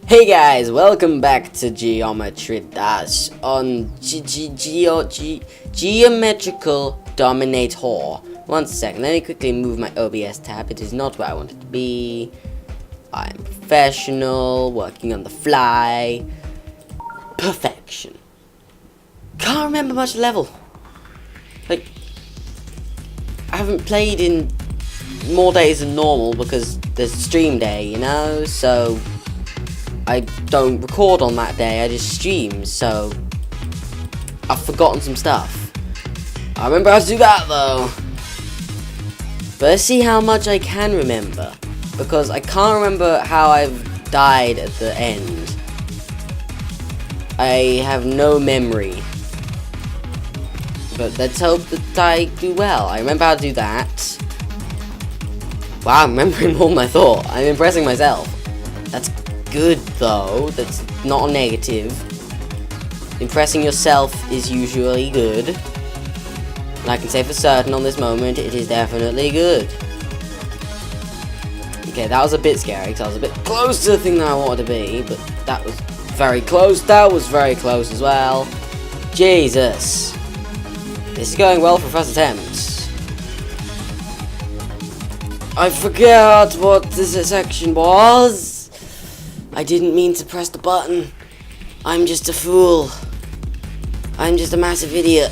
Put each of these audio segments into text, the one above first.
Hey guys, welcome back to Geometry Dash on Geometrical Dominator. One second, let me quickly move my OBS tab. It is not where I want it to be. I'm professional, working on the fly. Perfection. Can't remember much level. Like, I haven't played in more days than normal because there's stream day, you know? So I don't record on that day, I just stream, so I've forgotten some stuff. I remember how to do that though. But let's see how much I can remember, because I can't remember how I've died at the end. I have no memory. But let's hope that I do well. I remember how to do that. Wow, I'm remembering more than I thought. I'm impressing myself. That's good though, that's not a negative. Impressing yourself is usually good. And I can say for certain on this moment, it is definitely good. Okay, that was a bit scary, because I was a bit close to the thing that I wanted to be, but that was very close. That was very close as well. Jesus. This is going well for first attempt. I forgot what this section was. I didn't mean to press the button. I'm just a fool. I'm just a massive idiot.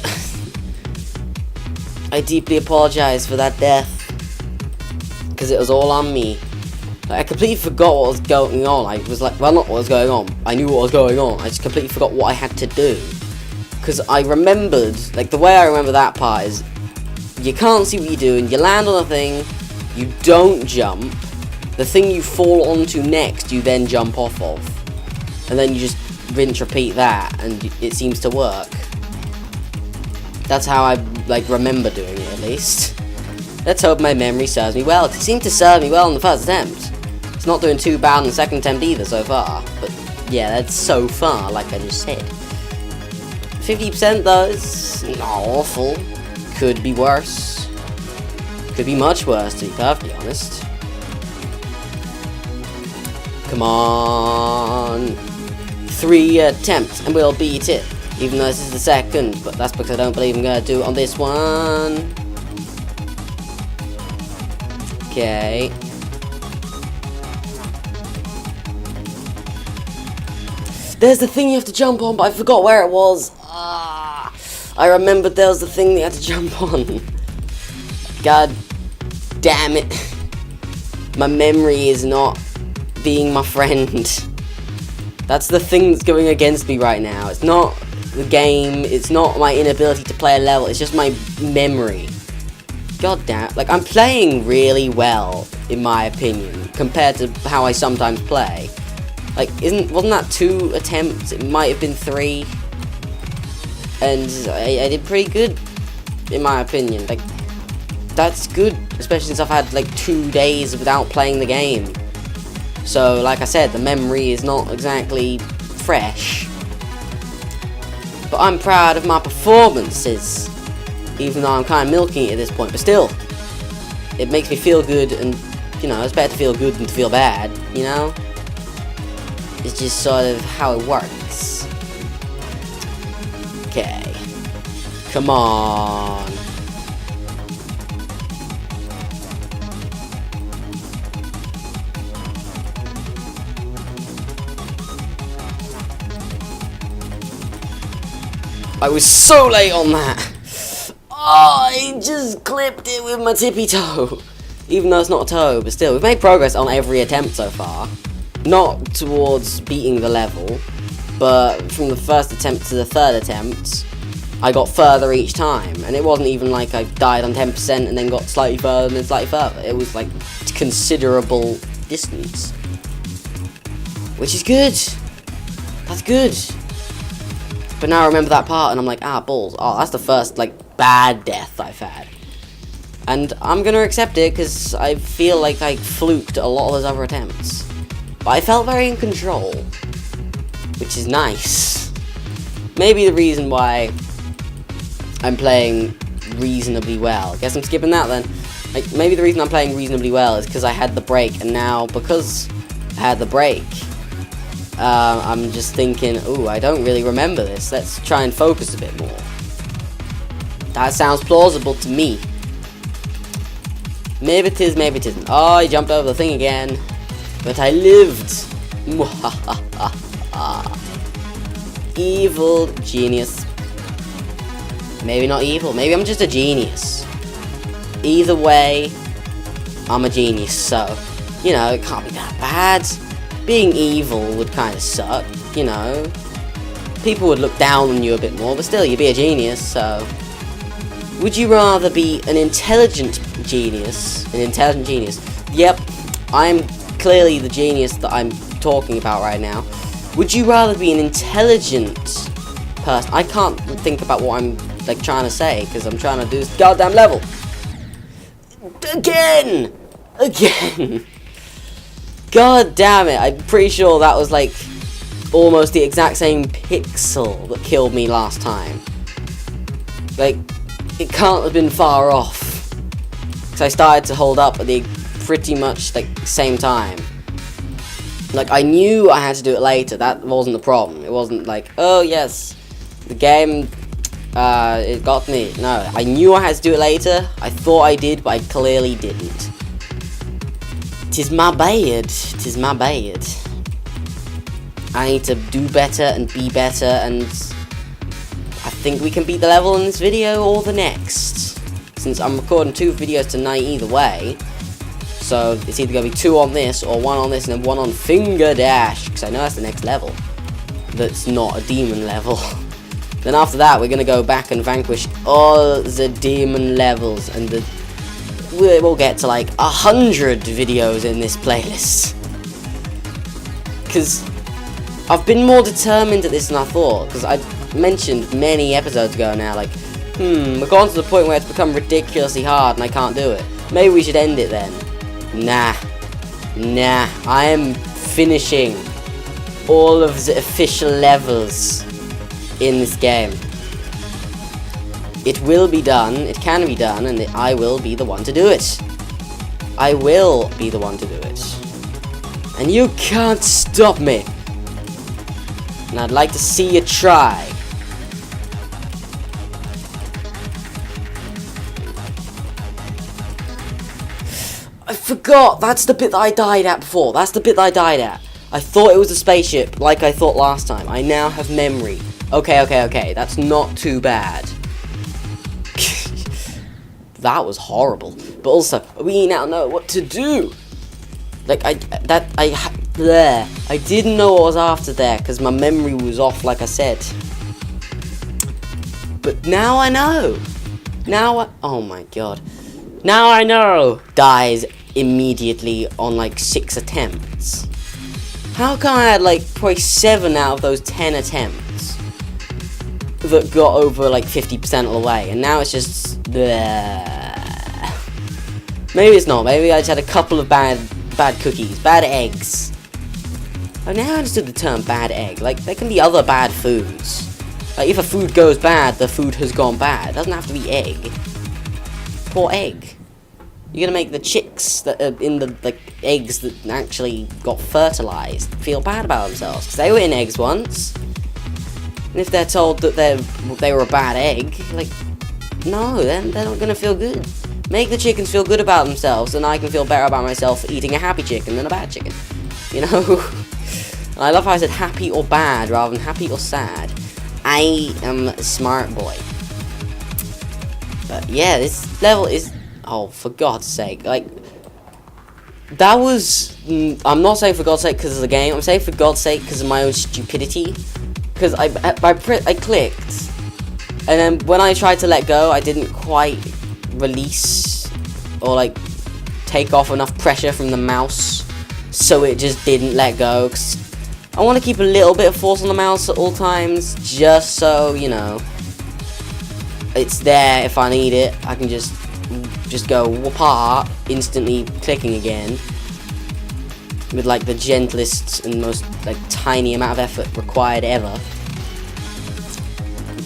I deeply apologize for that death, because it was all on me. Like, I completely forgot what was going on. I was like, well, not what was going on. I knew what was going on. I just completely forgot what I had to do. Because I remembered, like, the way I remember that part is, you can't see what you're doing, you land on a thing, you don't jump, the thing you fall onto next, you then jump off of. And then you just rinse, repeat that, and it seems to work. That's how I, like, remember doing it, at least. Let's hope my memory serves me well. It seemed to serve me well in the first attempt. It's not doing too bad in the second attempt either so far. But, yeah, that's so far, like I just said. 50% though, is not awful. Could be worse. Could be much worse, to be perfectly honest. Come on. 3 attempts and we'll beat it. Even though this is the second, but that's because I don't believe I'm gonna do it on this one. Okay. There's the thing you have to jump on, but I forgot where it was. I remembered there was the thing that you had to jump on. God damn it. My memory is not being my friend. That's the thing that's going against me right now. It's not the game, it's not my inability to play a level, it's just my memory. God damn, like, I'm playing really well, in my opinion, compared to how I sometimes play. Like, wasn't that 2 attempts? It might have been 3. And I did pretty good, in my opinion. Like, that's good, especially since I've had, like, 2 days without playing the game. So, like I said, the memory is not exactly fresh. But I'm proud of my performances, even though I'm kind of milking it at this point. But still, it makes me feel good, and, you know, it's better to feel good than to feel bad, you know? It's just sort of how it works. Okay. Come on. I was so late on that. Oh, I just clipped it with my tippy toe. Even though it's not a toe, but still, we've made progress on every attempt so far. Not towards beating the level, but from the first attempt to the third attempt, I got further each time. And it wasn't even like I died on 10% and then got slightly further and then slightly further. It was like considerable distance. Which is good. That's good. But now I remember that part and I'm like, balls. Oh, that's the first, like, bad death I've had. And I'm gonna accept it because I feel like I fluked a lot of those other attempts. But I felt very in control, which is nice. Maybe the reason why I'm playing reasonably well. Guess I'm skipping that then. Like, maybe the reason I'm playing reasonably well is because I had the break, and now, because I had the break, I'm just thinking, ooh, I don't really remember this. Let's try and focus a bit more. That sounds plausible to me. Maybe it is, maybe it isn't. Oh, I jumped over the thing again. But I lived. Evil genius. Maybe not evil. Maybe I'm just a genius. Either way, I'm a genius. So, you know, it can't be that bad. Being evil would kind of suck, you know. People would look down on you a bit more, but still, you'd be a genius, so... Would you rather be an intelligent genius? An intelligent genius. Yep, I'm clearly the genius that I'm talking about right now. Would you rather be an intelligent person? I can't think about what I'm, like, trying to say, because I'm trying to do this goddamn level. Again! God damn it, I'm pretty sure that was like almost the exact same pixel that killed me last time. Like, it can't have been far off. Because I started to hold up at the pretty much like same time. Like, I knew I had to do it later, that wasn't the problem. It wasn't like, oh yes, the game, it got me. No, I knew I had to do it later. I thought I did, but I clearly didn't. 'Tis my bad. 'Tis my bad. I need to do better and be better, and I think we can beat the level in this video or the next. Since I'm recording 2 videos tonight either way. So it's either going to be 2 on this, or 1 on this, and then 1 on Finger Dash. Because I know that's the next level. That's not a demon level. Then after that, we're going to go back and vanquish all the demon levels, and we'll get to like 100 videos in this playlist. Because I've been more determined at this than I thought. Because I mentioned many episodes ago now, like, we're gone to the point where it's become ridiculously hard and I can't do it. Maybe we should end it then. Nah, I am finishing all of the official levels in this game. It will be done, it can be done, and I will be the one to do it. I will be the one to do it. And you can't stop me. And I'd like to see you try. I forgot, that's the bit that I died at before. That's the bit that I died at. I thought it was a spaceship, like I thought last time. I now have memory. Okay, that's not too bad. That was horrible. But also, we now know what to do. Like, I didn't know what was after there, because my memory was off, like I said. But now I know. Oh my god. Now I know. Dies immediately on like 6 attempts. How come I had like probably 7 out of those 10 attempts that got over like 50% of the way, and now it's just maybe it's not. Maybe I just had a couple of bad cookies, bad eggs. I've now understood the term bad egg. Like, there can be other bad foods. Like, if a food goes bad, the food has gone bad. It doesn't have to be egg. Poor egg. You're gonna make the chicks that are in the like eggs that actually got fertilized feel bad about themselves because they were in eggs once. And if they're told that they were a bad egg, like, no, then they're not gonna feel good. Make the chickens feel good about themselves, and I can feel better about myself eating a happy chicken than a bad chicken. You know? And I love how I said happy or bad rather than happy or sad. I am a smart boy. But yeah, this level is... Oh, for God's sake. Like, that was... I'm not saying for God's sake because of the game. I'm saying for God's sake because of my own stupidity. Because I clicked. And then when I tried to let go, I didn't quite release or like take off enough pressure from the mouse, so it just didn't let go. 'Cause I want to keep a little bit of force on the mouse at all times, just so, you know, it's there if I need it. I can just go apart, instantly clicking again with like the gentlest and most like tiny amount of effort required ever.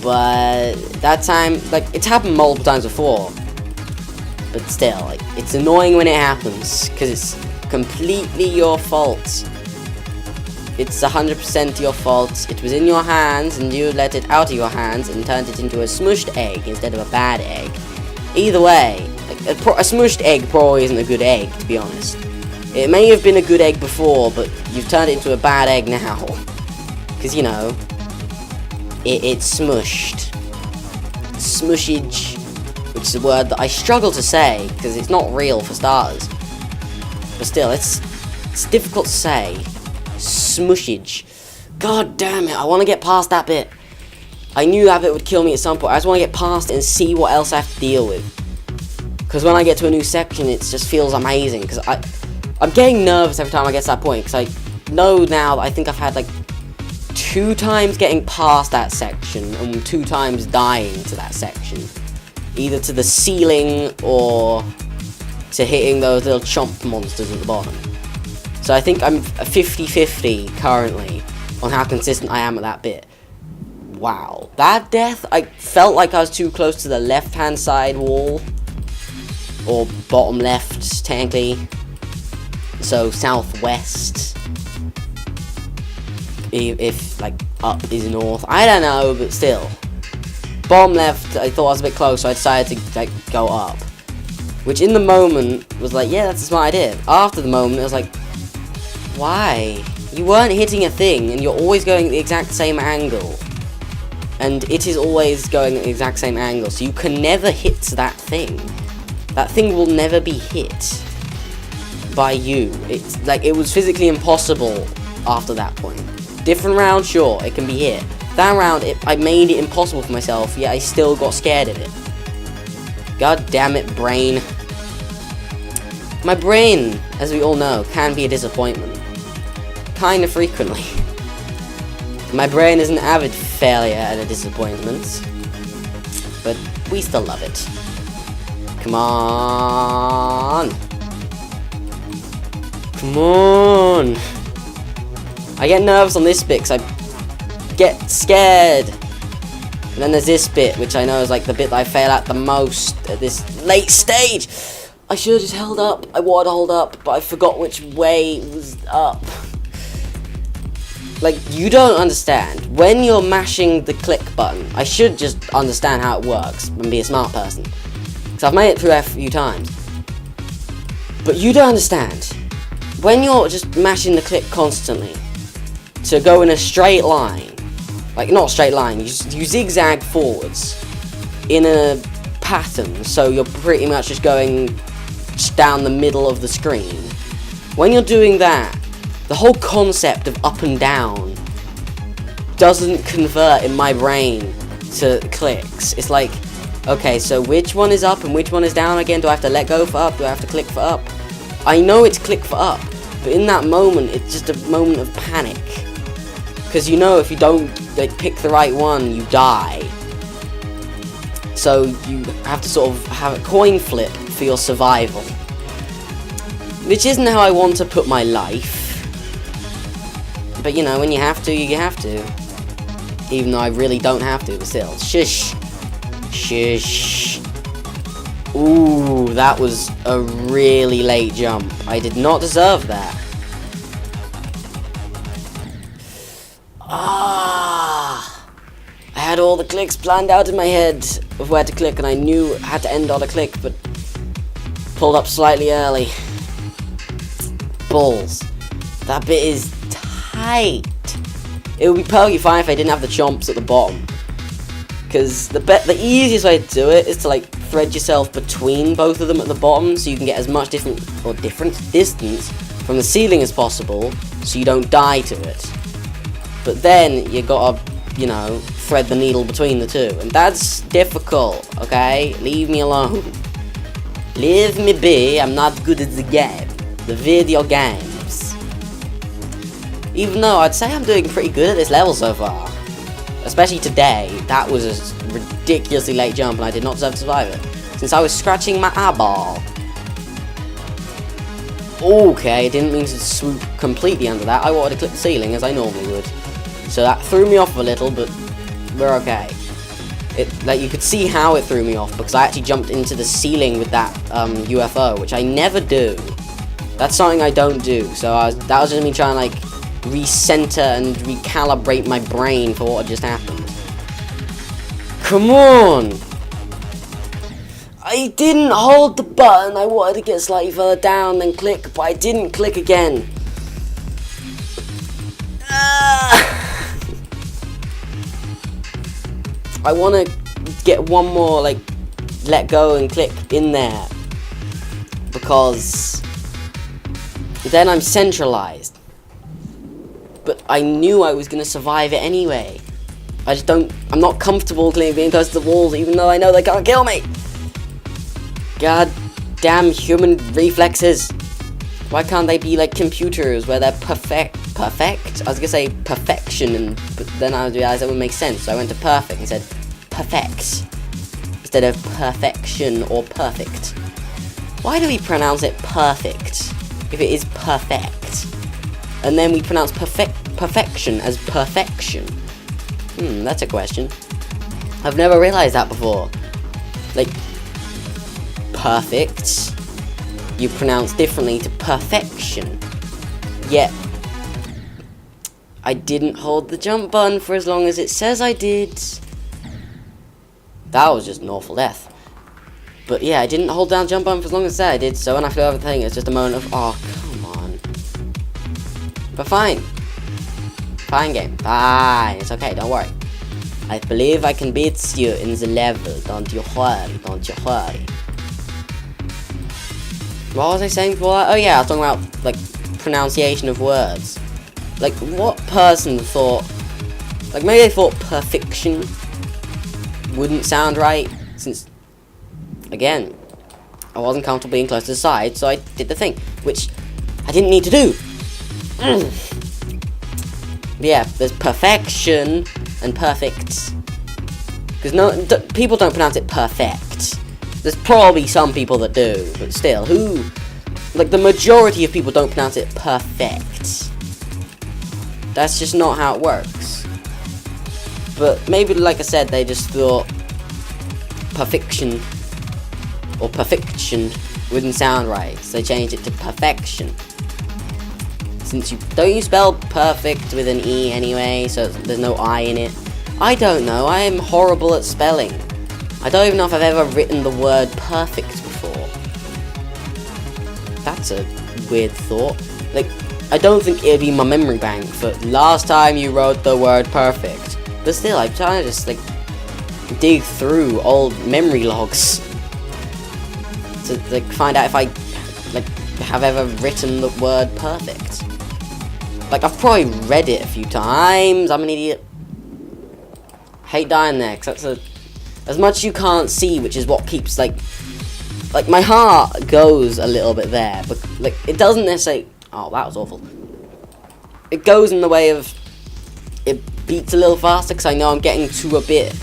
But that time, like, it's happened multiple times before. But still, like, it's annoying when it happens, because it's completely your fault. it's 100% your fault. It was in your hands, and you let it out of your hands and turned it into a smushed egg instead of a bad egg. Either way, a smushed egg probably isn't a good egg, to be honest. It may have been a good egg before, but you've turned it into a bad egg now. Because, you know, it's smushed. Smushage, which is a word that I struggle to say, because it's not real for starters. But still, it's difficult to say. Smushage. God damn it, I want to get past that bit. I knew that bit would kill me at some point. I just want to get past it and see what else I have to deal with. Because when I get to a new section, it just feels amazing. Because I'm getting nervous every time I get to that point. Because I know now that I think I've had like 2 times getting past that section and 2 times dying to that section. Either to the ceiling or to hitting those little chomp monsters at the bottom. So I think I'm 50-50 currently on how consistent I am at that bit. Wow. That death, I felt like I was too close to the left-hand side wall. Or bottom left, technically. So southwest. If like up is north. I don't know, but still. Bottom left, I thought I was a bit close, so I decided to like go up. Which in the moment was like, yeah, that's a smart idea. After the moment, it was like, why? You weren't hitting a thing, and you're always going at the exact same angle. And it is always going at the exact same angle, so you can never hit that thing. That thing will never be hit by you. It's like, it was physically impossible after that point. Different round, sure, it can be hit. That round, I made it impossible for myself, yet I still got scared of it. God damn it, brain. My brain, as we all know, can be a disappointment. Kinda frequently. My brain is an avid failure and a disappointment. But we still love it. Come on. Come on. I get nervous on this bit because I get scared. And then there's this bit, which I know is like the bit that I fail at the most at this late stage. I should have just held up. I wanted to hold up, but I forgot which way was up. Like, you don't understand. When you're mashing the click button, I should just understand how it works and be a smart person. Because I've made it through a few times. But you don't understand. When you're just mashing the click constantly, to go in a straight line, like not a straight line, you zigzag forwards in a pattern, so you're pretty much just going down the middle of the screen. When you're doing that, the whole concept of up and down doesn't convert in my brain to clicks. It's like, okay, so which one is up and which one is down again? Do I have to let go for up? Do I have to click for up? I know it's click for up, but in that moment, it's just a moment of panic. Because you know if you don't like pick the right one, you die. So you have to sort of have a coin flip for your survival. Which isn't how I want to put my life. But you know, when you have to, you have to. Even though I really don't have to, but still. Shush. Shush. Ooh, that was a really late jump. I did not deserve that. I had all the clicks planned out in my head of where to click, and I knew I had to end on a click, but pulled up slightly early. Balls. That bit is tight. It would be perfectly fine if I didn't have the chomps at the bottom. Because the easiest way to do it is to like thread yourself between both of them at the bottom, so you can get as much different distance from the ceiling as possible, so you don't die to it. But then you gotta, you know, thread the needle between the two, and that's difficult. Okay, leave me alone. Leave me be. I'm not good at the game, the video games. Even though I'd say I'm doing pretty good at this level so far. Especially today, that was a ridiculously late jump and I did not deserve to survive it. Since I was scratching my eyeball. Okay, didn't mean to swoop completely under that. I wanted to click the ceiling as I normally would. So that threw me off a little, but we're okay. Like, you could see how it threw me off because I actually jumped into the ceiling with that UFO, which I never do. That's something I don't do. So that was just me trying to like recenter and recalibrate my brain for what had just happened. Come on! I didn't hold the button. I wanted to get slightly further down and click, but I didn't click again. I want to get one more, like, let go and click in there, because then I'm centralized. But I knew I was going to survive it anyway. I'm not comfortable being close to the walls, even though I know they can't kill me. God damn human reflexes. Why can't they be like computers where they're perfect? I was gonna say perfection, but then I realized that wouldn't make sense, so I went to perfect and said perfect instead of perfection or perfect. Why do we pronounce it perfect if it is perfect? And then we pronounce perfection as perfection. That's a question. I've never realized that before. Like, perfect, you pronounce differently to perfection. Yet, I didn't hold the jump button for as long as it says I did. That was just an awful death. But yeah, I didn't hold down jump button for as long as it said I did, so when I flew over the thing, it's just a moment of, oh, come on. But fine. Fine game. Fine. It's okay, don't worry. I believe I can beat you in the level. Don't you worry. Don't you worry. What was I saying before that? Oh yeah, I was talking about, like, pronunciation of words. Like, what person thought... Like, maybe they thought perfection wouldn't sound right, since... Again, I wasn't comfortable being close to the side, so I did the thing, which I didn't need to do. Yeah, there's perfection and perfect. Because people don't pronounce it perfect. There's probably some people that do, but still, like, the majority of people don't pronounce it perfect. That's just not how it works. But maybe, like I said, they just thought perfection or perfection wouldn't sound right, so they changed it to perfection. Since don't you spell perfect with an E anyway, so there's no I in it? I don't know, I am horrible at spelling. I don't even know if I've ever written the word perfect before. That's a weird thought. Like, I don't think it'd be my memory bank for last time you wrote the word perfect. But still, I'm trying to just, like, dig through old memory logs to, like, find out if I, like, have ever written the word perfect. Like, I've probably read it a few times. I'm an idiot. Hate dying there, because that's as much you can't see, which is what keeps, like, my heart goes a little bit there, but, like, it doesn't necessarily, oh, that was awful. It goes in the way of, it beats a little faster, because I know I'm getting to a bit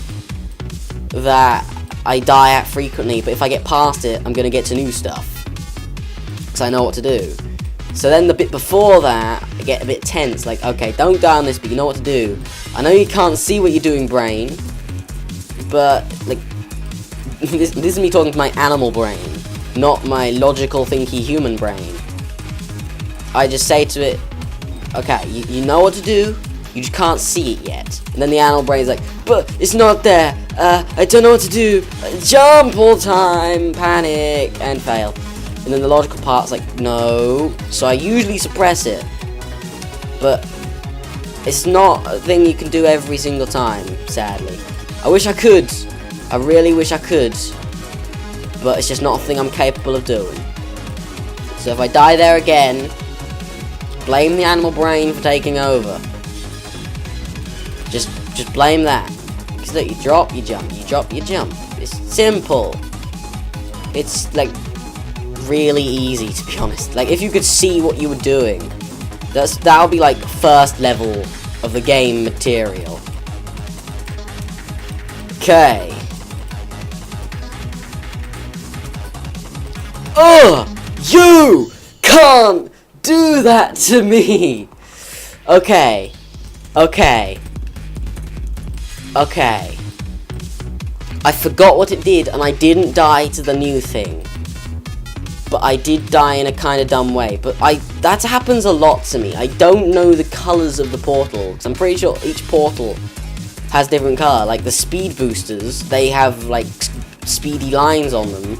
that I die at frequently, but if I get past it, I'm going to get to new stuff, because I know what to do. So then the bit before that, I get a bit tense, like, okay, don't die on this, but you know what to do. I know you can't see what you're doing, brain, but, like, this is me talking to my animal brain, not my logical, thinky human brain. I just say to it, okay, you know what to do, you just can't see it yet. And then the animal brain's like, but it's not there, I don't know what to do, jump all the time, panic, and fail. And then the logical part's like, no. So I usually suppress it. But it's not a thing you can do every single time, sadly. I wish I could. I really wish I could. But it's just not a thing I'm capable of doing. So if I die there again, blame the animal brain for taking over. Just blame that. Because look, you drop, you jump, you drop, you jump. It's simple. It's like really easy, to be honest. Like, if you could see what you were doing, that'll be like first level of the game material. Okay. Ugh! You can't do that to me! Okay. Okay. Okay. I forgot what it did, and I didn't die to the new thing. but I did die in a kind of dumb way. But that happens a lot to me. I don't know the colours of the portal, because I'm pretty sure each portal has different colour. Like the speed boosters, they have like speedy lines on them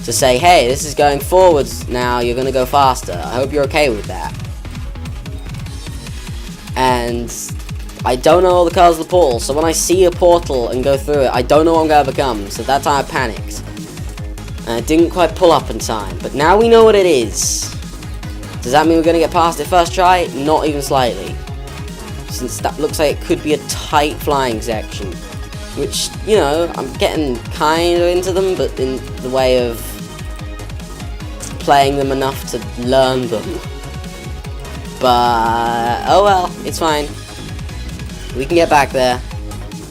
to say, hey, this is going forwards now, you're gonna go faster. I hope you're okay with that. And I don't know all the colours of the portal, so when I see a portal and go through it, I don't know what I'm gonna become. So that time I panicked. And I didn't quite pull up in time, but now we know what it is. Does that mean we're gonna get past it first try? Not even slightly. Since that looks like it could be a tight flying section. Which, you know, I'm getting kind of into them, but in the way of playing them enough to learn them. But, oh well, it's fine. We can get back there.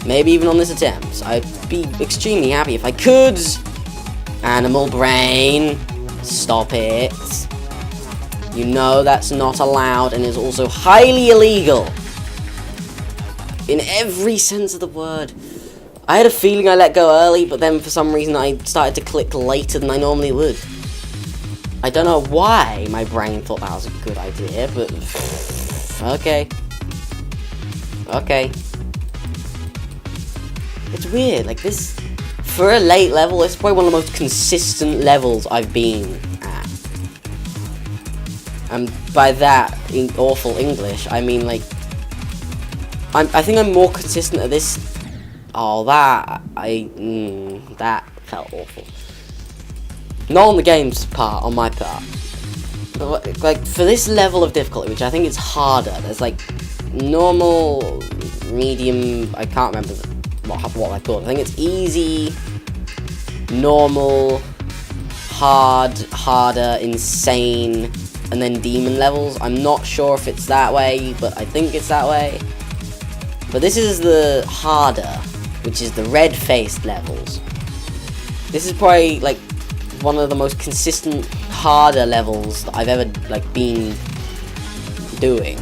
Maybe even on this attempt. I'd be extremely happy if I could. Animal brain. Stop it. You know that's not allowed and is also highly illegal. In every sense of the word. I had a feeling I let go early, but then for some reason I started to click later than I normally would. I don't know why my brain thought that was a good idea, but okay. Okay. It's weird, like this, for a late level, it's probably one of the most consistent levels I've been at. And by that, in awful English, I mean like, I think I'm more consistent at this. Oh, that felt awful. Not on the game's part, on my part. But, like, for this level of difficulty, which I think is harder, there's like normal, medium, I can't remember what I called. I think it's easy, normal, hard, harder, insane, and then demon levels. I'm not sure if it's that way, but I think it's that way. But this is the harder, which is the red-faced levels. This is probably like one of the most consistent, harder levels that I've ever like been doing.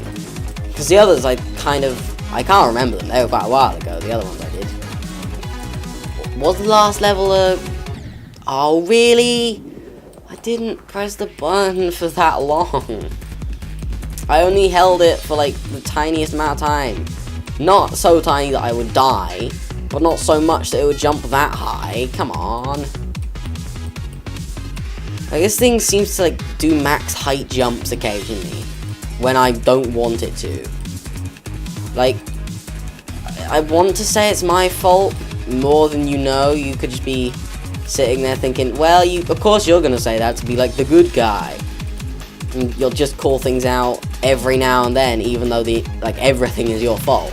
Because the others, I can't remember them. They were about a while ago. The other ones I did. Was the last level a? Oh really? I didn't press the button for that long. I only held it for like the tiniest amount of time. Not so tiny that I would die, but not so much that it would jump that high. Come on. Like, this thing seems to like do max height jumps occasionally when I don't want it to. Like, I want to say it's my fault more than you know. You could just be sitting there thinking, well, of course you're gonna say that to be like the good guy. And you'll just call things out every now and then, even though everything is your fault.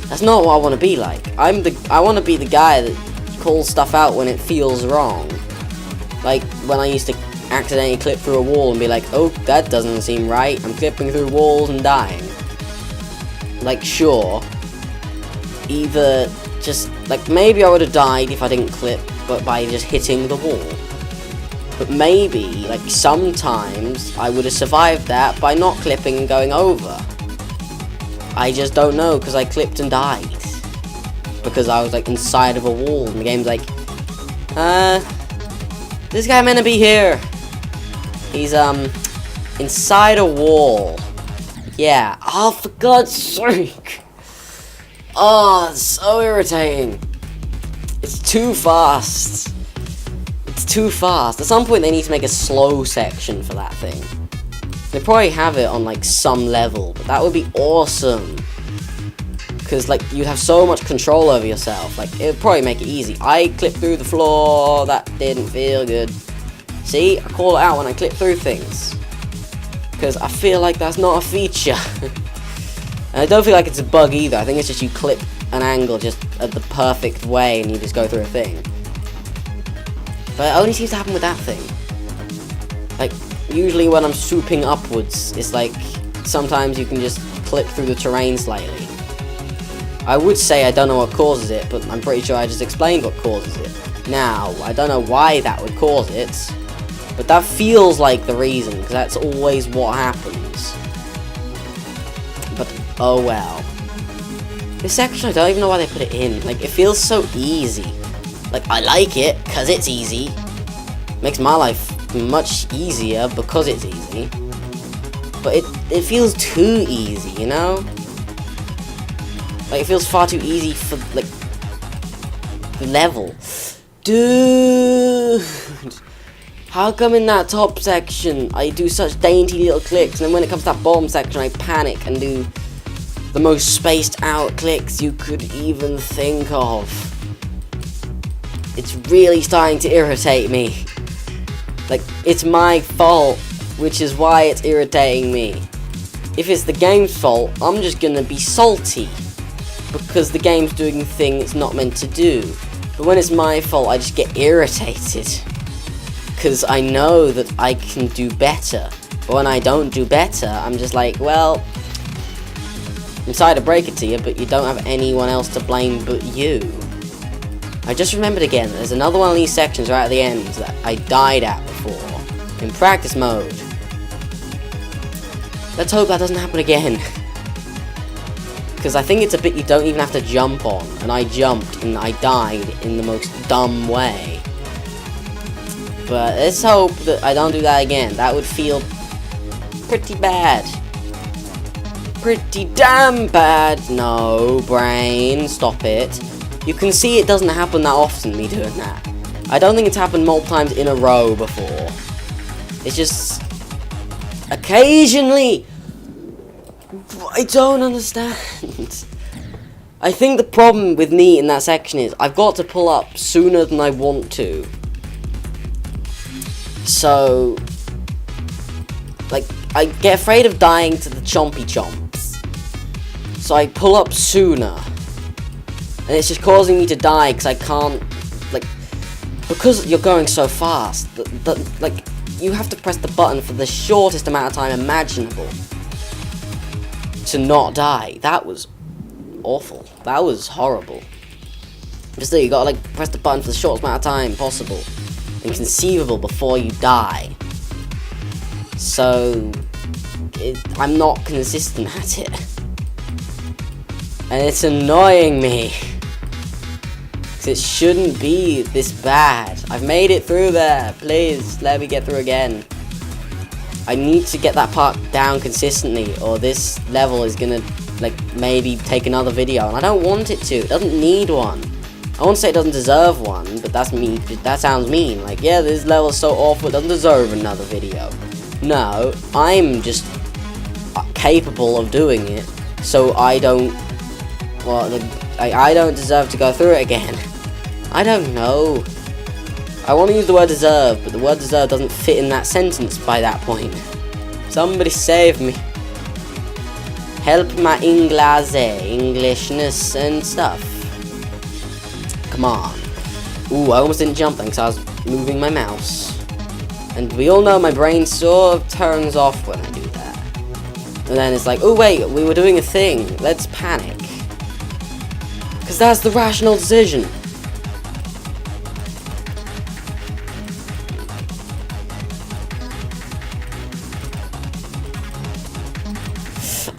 That's not what I want to be like. I want to be the guy that calls stuff out when it feels wrong. Like when I used to accidentally clip through a wall and be like, oh, that doesn't seem right. I'm clipping through walls and dying. Like, sure. Either just, like, maybe I would have died if I didn't clip, but by just hitting the wall. But maybe, like, sometimes I would have survived that by not clipping and going over. I just don't know, because I clipped and died. Because I was, like, inside of a wall, and the game's like, this guy meant to be here. He's, inside a wall. Yeah. Oh, for God's sake. Oh, it's so irritating. It's too fast. It's too fast. At some point, they need to make a slow section for that thing. They probably have it on, like, some level, but that would be awesome. Because, like, you'd have so much control over yourself. Like, it would probably make it easy. I clipped through the floor. That didn't feel good. See? I call it out when I clip through things. Because I feel like that's not a feature. And I don't feel like it's a bug either. I think it's just you clip an angle just at the perfect way and you just go through a thing. But it only seems to happen with that thing. Like, usually when I'm swooping upwards, it's like, sometimes you can just clip through the terrain slightly. I would say I don't know what causes it, but I'm pretty sure I just explained what causes it. Now, I don't know why that would cause it, but that feels like the reason, because that's always what happens. But, oh well. This section, I don't even know why they put it in. Like, it feels so easy. Like, I like it, because it's easy. Makes my life much easier because it's easy. But it feels too easy, you know? Like, it feels far too easy for, like, the level. Dude! How come in that top section I do such dainty little clicks, and then when it comes to that bottom section I panic and do the most spaced out clicks you could even think of? It's really starting to irritate me. Like, it's my fault, which is why it's irritating me. If it's the game's fault, I'm just gonna be salty, because the game's doing the thing it's not meant to do. But when it's my fault, I just get irritated, because I know that I can do better. But when I don't do better, I'm just like, well, I'm sorry to break it to you, but you don't have anyone else to blame but you. I just remembered again, there's another one of these sections right at the end that I died at before, in practice mode. Let's hope that doesn't happen again. Because I think it's a bit you don't even have to jump on, and I jumped and I died in the most dumb way. But let's hope that I don't do that again. That would feel pretty bad. Pretty damn bad. No, brain, stop it. You can see it doesn't happen that often, me doing that. I don't think it's happened multiple times in a row before. It's just occasionally. I don't understand. I think the problem with me in that section is I've got to pull up sooner than I want to. So, like, I get afraid of dying to the chompy chomps. So I pull up sooner. And it's just causing me to die because I can't, like, because you're going so fast, like, you have to press the button for the shortest amount of time imaginable to not die. That was awful. That was horrible. Just that you gotta, like, press the button for the shortest amount of time possible and conceivable before you die. So, I'm not consistent at it. And it's annoying me. It shouldn't be this bad. I've made it through there. Please, let me get through again. I need to get that part down consistently, or this level is gonna, like, maybe take another video, and I don't want it to. It doesn't need one. I won't say it doesn't deserve one, but that's me. That sounds mean. Like, yeah, this level is so awful, it doesn't deserve another video. No, I'm just capable of doing it, so I don't. Well, I don't deserve to go through it again. I don't know. I want to use the word deserve, but the word deserve doesn't fit in that sentence by that point. Somebody save me. Help my Englishness and stuff. Come on. Ooh, I almost didn't jump then because I was moving my mouse. And we all know my brain sort of turns off when I do that. And then it's like, oh wait, we were doing a thing. Let's panic. Because that's the rational decision.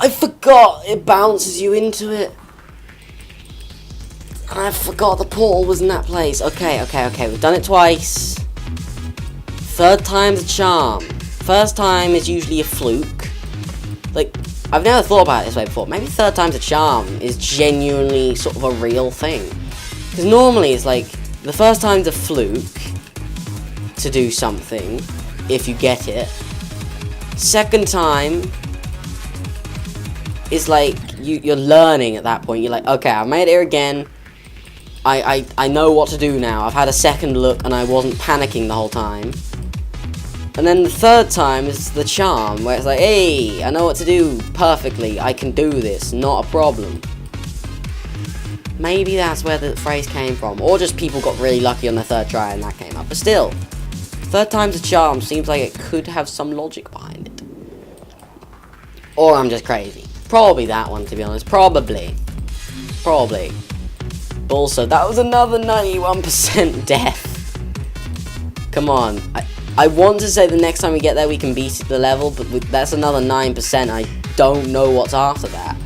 I forgot it bounces you into it. And I forgot the portal was in that place. Okay, we've done it twice. Third time's a charm. First time is usually a fluke. Like, I've never thought about it this way before. Maybe third time's a charm is genuinely sort of a real thing. Because normally it's like, the first time's a fluke to do something, if you get it. Second time is like, you're learning at that point. You're like, okay, I've made it here again. I know what to do now. I've had a second look and I wasn't panicking the whole time. And then the third time is the charm, where it's like, hey, I know what to do perfectly. I can do this, not a problem. Maybe that's where the phrase came from. Or just people got really lucky on the third try and that came up. But still, third time's a charm seems like it could have some logic behind it. Or I'm just crazy. Probably that one, to be honest. Probably. But also, that was another 91% death. Come on. I want to say the next time we get there we can beat the level, but that's another 9%. I don't know what's after that.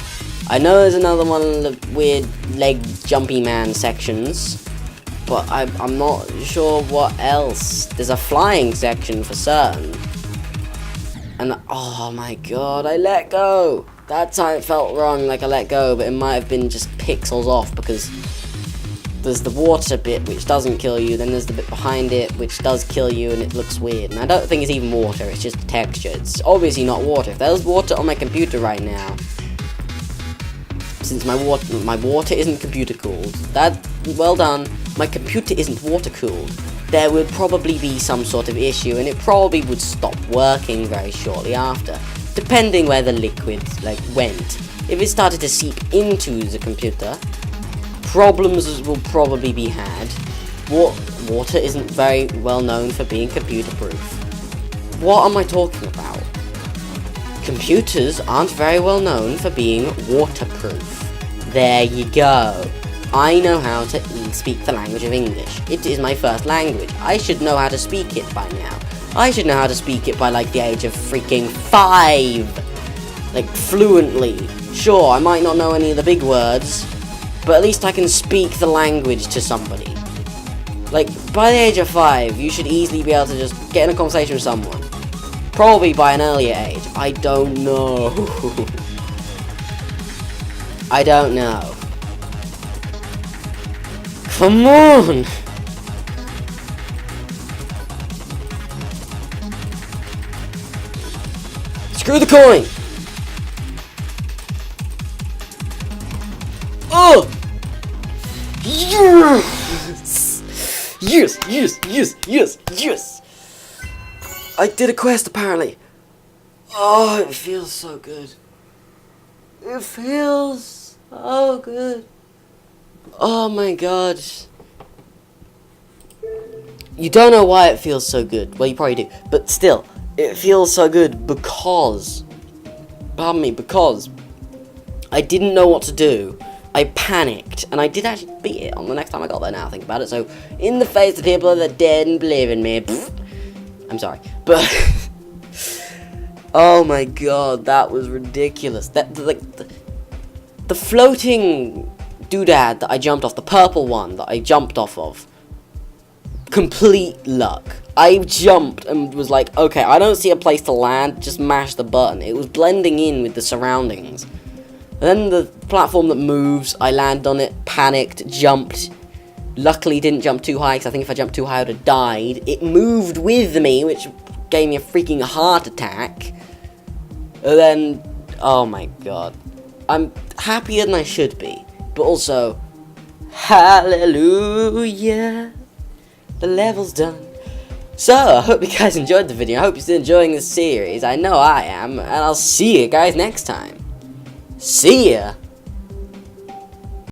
I know there's another one of the weird leg jumpy man sections, but I'm not sure what else. There's a flying section for certain. And oh my god, I let go. That time it felt wrong, like I let go, but it might have been just pixels off because there's the water bit which doesn't kill you, then there's the bit behind it which does kill you and it looks weird. And I don't think it's even water, it's just a texture. It's obviously not water. If there was water on my computer right now, since my water isn't computer cooled, well done, my computer isn't water cooled, there would probably be some sort of issue and it probably would stop working very shortly after, depending where the liquid went. If it started to seep into the computer, problems will probably be had. Water isn't very well known for being computer proof. What am I talking about? Computers aren't very well known for being waterproof. There you go. I know how to speak the language of English. It is my first language. I should know how to speak it by now. I should know how to speak it by the age of freaking 5. Fluently. Sure, I might not know any of the big words, but at least I can speak the language to somebody. By the age of 5, you should easily be able to just get in a conversation with someone. Probably by an earlier age. I don't know. I don't know. Come on! Screw the coin! Oh! Yes! Yes, yes, yes, yes, yes! I did a quest apparently. Oh, it feels so good. It feels so good. Oh my god. You don't know why it feels so good. Well, you probably do. But still, it feels so good because I didn't know what to do. I panicked, and I did actually beat it on the next time I got there, now I think about it. So, in the face of people that didn't believe in me, I'm sorry. But, oh my god, that was ridiculous. The floating doodad that I jumped off, the purple one that I jumped off of, complete luck. I jumped and was like, okay, I don't see a place to land, just mash the button. It was blending in with the surroundings. And then the platform that moves, I landed on it, panicked, jumped. Luckily didn't jump too high, because I think if I jumped too high I would have died. It moved with me, which gave me a freaking heart attack. And then, oh my god. I'm happier than I should be. But also, hallelujah, the level's done. So, I hope you guys enjoyed the video. I hope you're still enjoying this series. I know I am. And I'll see you guys next time. See ya!